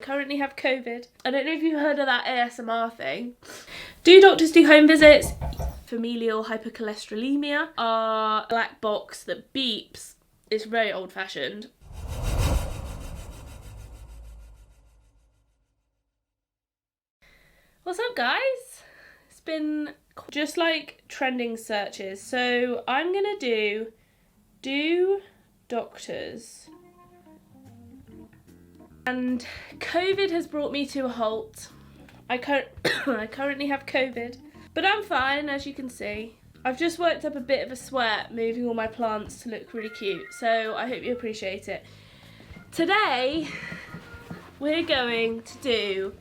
Currently have COVID. I don't know if you've heard of that ASMR thing. Do doctors do home visits? Familial hypercholesterolemia, our black box that beeps. It's very old-fashioned. What's up, guys? It's been just like trending searches. So I'm gonna do doctors. And COVID has brought me to a halt. I currently have COVID, but I'm fine, as you can see. I've just worked up a bit of a sweat moving all my plants to look really cute, so I hope you appreciate it. Today, we're going to do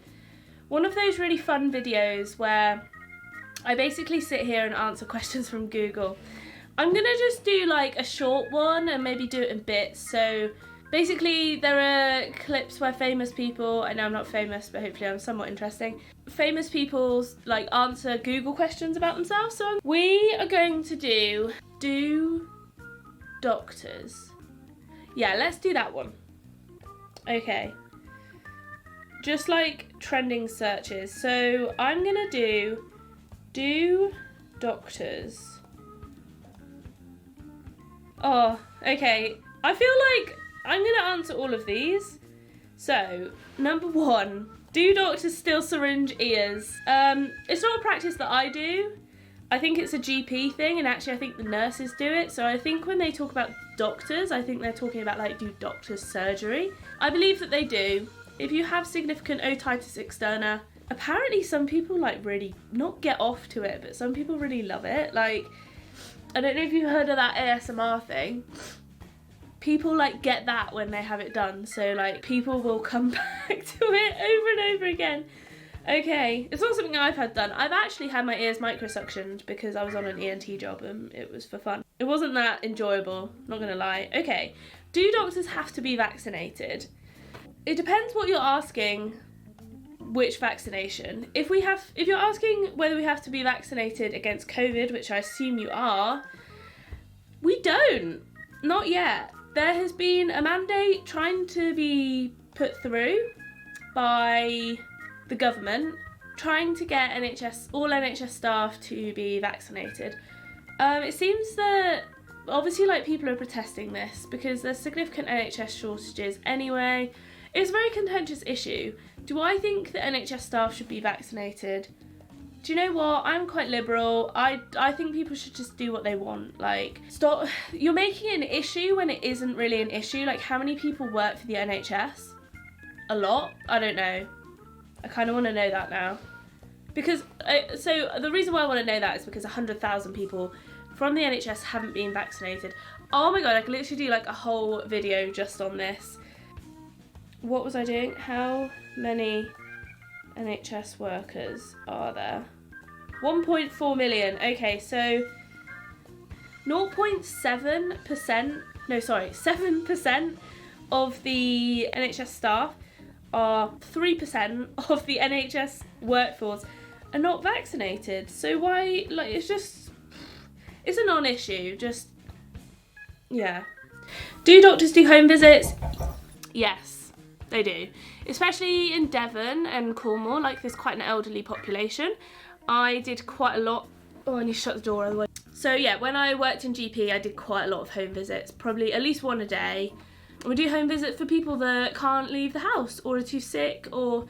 one of those really fun videos where I basically sit here and answer questions from Google. I'm gonna just do like a short one and maybe do it in bits. So basically there are clips where famous people, I know I'm not famous, but hopefully I'm somewhat interesting, famous people like answer Google questions about themselves. So we are going to do doctors. Yeah, let's do that one. Okay. Just like trending searches. So I'm gonna do doctors. Oh, okay. I feel like I'm gonna answer all of these. So, number 1, do doctors still syringe ears? It's not a practice that I do. I think it's a GP thing, and actually I think the nurses do it. So I think when they talk about doctors, I think they're talking about like do doctors surgery. I believe that they do. If you have significant otitis externa, apparently some people like really not get off to it, but some people really love it. Like, I don't know if you've heard of that ASMR thing. People like get that when they have it done, so like people will come back to it over and over again. Okay, it's not something I've had done. I've actually had my ears microsuctioned because I was on an ENT job and it was for fun. It wasn't that enjoyable, not gonna lie. Okay, do doctors have to be vaccinated? It depends what you're asking, which vaccination. If you're asking whether we have to be vaccinated against COVID, which I assume you are, we don't. Not yet. There has been a mandate trying to be put through by the government, trying to get all NHS staff to be vaccinated. It seems that obviously like people are protesting this because there's significant NHS shortages anyway. It's a very contentious issue. Do I think that NHS staff should be vaccinated? Do you know what? I'm quite liberal. I think people should just do what they want. Like, stop. You're making it an issue when it isn't really an issue. Like, how many people work for the NHS? A lot? I don't know. I kind of want to know that now. Because, so the reason why I want to know that is because 100,000 people from the NHS haven't been vaccinated. Oh my god, I could literally do like a whole video just on this. What was I doing? How many NHS workers are there? 1.4 million. Okay, so 7% of the NHS staff are 3% of the NHS workforce are not vaccinated. So why, like, it's a non-issue, just, yeah. Do doctors do home visits? Yes. They do, especially in Devon and Cornwall. Like, there's quite an elderly population. I did quite a lot. Oh, I need to shut the door otherwise. So yeah, when I worked in GP, I did quite a lot of home visits, probably at least one a day. We do home visits for people that can't leave the house or are too sick, or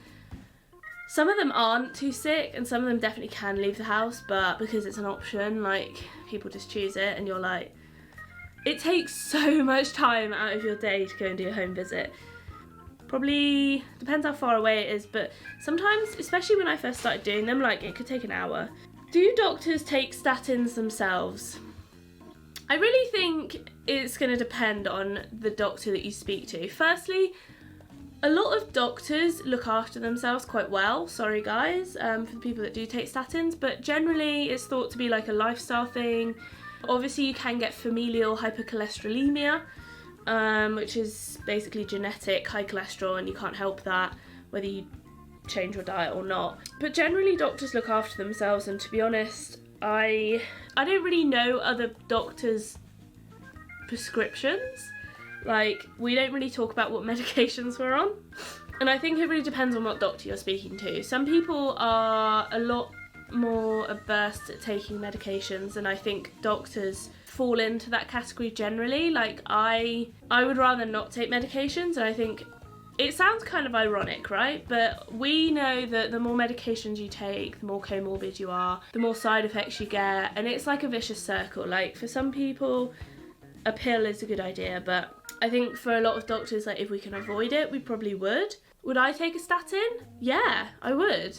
some of them aren't too sick and some of them definitely can leave the house, but because it's an option, like, people just choose it, and you're like, it takes so much time out of your day to go and do a home visit. Probably depends how far away it is, but sometimes, especially when I first started doing them, like, it could take an hour. Do doctors take statins themselves? I really think it's going to depend on the doctor that you speak to. Firstly, a lot of doctors look after themselves quite well, sorry guys, for the people that do take statins, but generally it's thought to be like a lifestyle thing. Obviously you can get familial hypercholesterolemia, which is basically genetic high cholesterol, and you can't help that whether you change your diet or not. But generally doctors look after themselves, and to be honest, I don't really know other doctors' prescriptions. Like, we don't really talk about what medications we're on. And I think it really depends on what doctor you're speaking to. Some people are a lot more averse at taking medications, and I think doctors fall into that category generally. Like I would rather not take medications, and I think it sounds kind of ironic, right? But we know that the more medications you take, the more comorbid you are, the more side effects you get, and it's like a vicious circle. Like for some people, a pill is a good idea, but I think for a lot of doctors, like if we can avoid it, we probably would. Would I take a statin? Yeah, I would.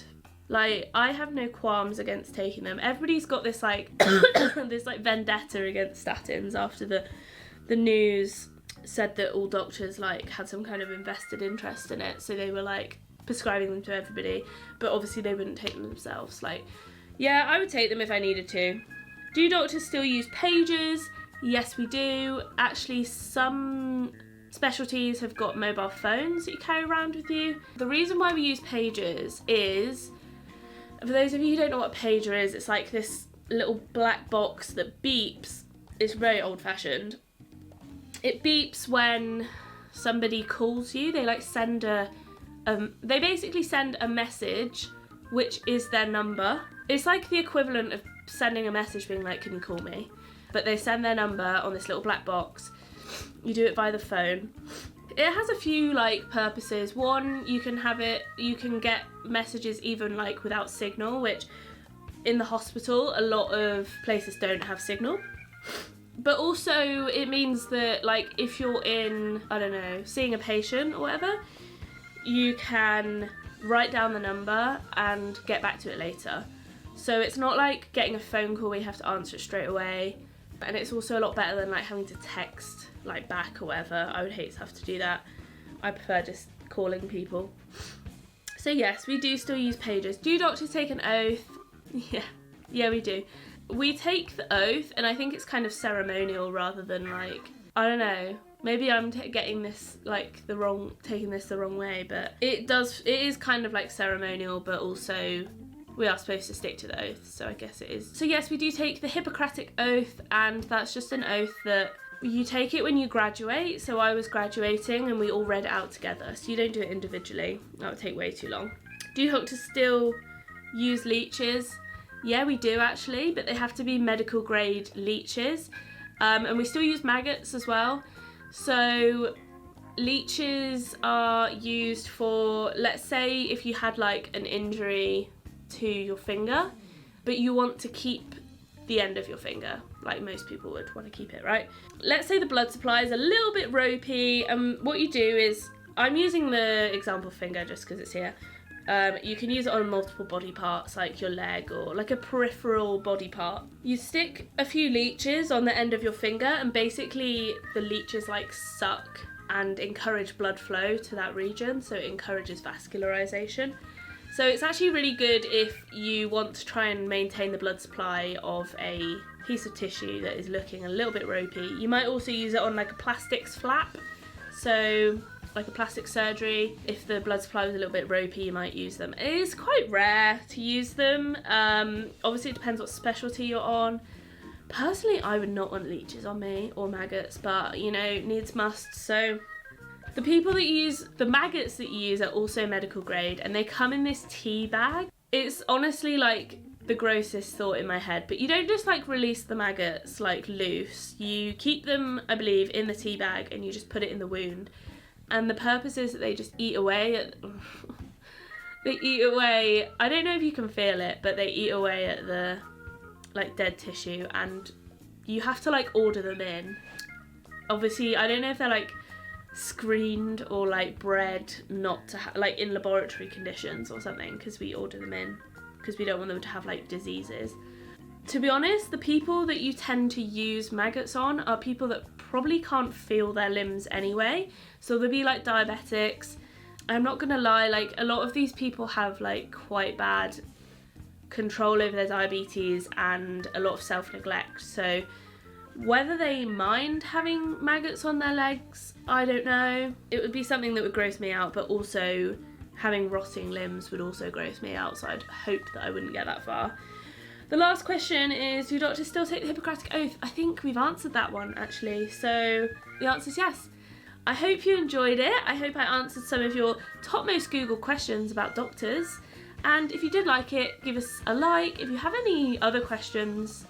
Like, I have no qualms against taking them. Everybody's got this like this like vendetta against statins after the news said that all doctors like had some kind of invested interest in it, so they were like prescribing them to everybody, but obviously they wouldn't take them themselves. Like, yeah, I would take them if I needed to. Do doctors still use pagers? Yes, we do. Actually, some specialties have got mobile phones that you carry around with you. The reason why we use pagers is, for those of you who don't know what a pager is, it's like this little black box that beeps. It's very old-fashioned. It beeps when somebody calls you. They like send they basically send a message, which is their number. It's like the equivalent of sending a message being like, can you call me? But they send their number on this little black box. You do it by the phone. It has a few like purposes. One, you can get messages even like without signal, which in the hospital a lot of places don't have signal. But also it means that like if you're in, I don't know, seeing a patient or whatever, you can write down the number and get back to it later. So it's not like getting a phone call where you have to answer it straight away. And it's also a lot better than like having to text like back or whatever. I would hate to have to do that. I prefer just calling people. So yes, we do still use pagers. Do doctors take an oath? Yeah, we do. We take the oath, and I think it's kind of ceremonial rather than like, I don't know, maybe I'm getting this like taking this the wrong way, but it is kind of like ceremonial, but also we are supposed to stick to the oath, so I guess it is. So yes, we do take the Hippocratic oath, and that's just an oath that you take it when you graduate. So I was graduating and we all read it out together, so you don't do it individually. That would take way too long. Do doctors still use leeches? Yeah, we do actually, but they have to be medical grade leeches. And we still use maggots as well. So leeches are used for, let's say if you had like an injury to your finger, but you want to keep the end of your finger, like most people would want to keep it, right? Let's say the blood supply is a little bit ropey, and what you do is, I'm using the example finger just because it's here. You can use it on multiple body parts, like your leg or like a peripheral body part. You stick a few leeches on the end of your finger, and basically the leeches like suck and encourage blood flow to that region, so it encourages vascularization. So it's actually really good if you want to try and maintain the blood supply of a piece of tissue that is looking a little bit ropey. You might also use it on like a plastics flap, so like a plastic surgery. If the blood supply was a little bit ropey, you might use them. It is quite rare to use them. Obviously it depends what specialty you're on. Personally, I would not want leeches on me or maggots, but you know, needs must. So the people that use the maggots that you use are also medical grade, and they come in this tea bag. It's honestly like the grossest thought in my head, but you don't just like release the maggots like loose. You keep them, I believe, in the tea bag, and you just put it in the wound. And the purpose is that they just eat away at they eat away, I don't know if you can feel it, but they eat away at the like dead tissue, and you have to like order them in. Obviously, I don't know if they're like screened or like bred not to like in laboratory conditions or something, because we order them in because we don't want them to have like diseases. To be honest, the people that you tend to use maggots on are people that probably can't feel their limbs anyway, so they'll be like diabetics. I'm not gonna lie, like a lot of these people have like quite bad control over their diabetes and a lot of self-neglect, so whether they mind having maggots on their legs, I don't know. It would be something that would gross me out, but also having rotting limbs would also gross me out, so I'd hope that I wouldn't get that far. The last question is, do doctors still take the Hippocratic Oath? I think we've answered that one actually, so the answer is yes. I hope you enjoyed it. I hope I answered some of your topmost Google questions about doctors. And if you did like it, give us a like. If you have any other questions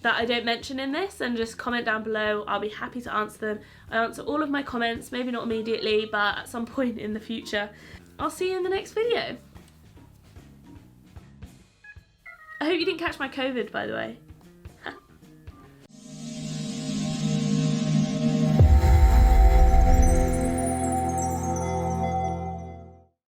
that I don't mention in this, then just comment down below. I'll be happy to answer them. I answer all of my comments, maybe not immediately, but at some point in the future. I'll see you in the next video. I hope you didn't catch my COVID, by the way.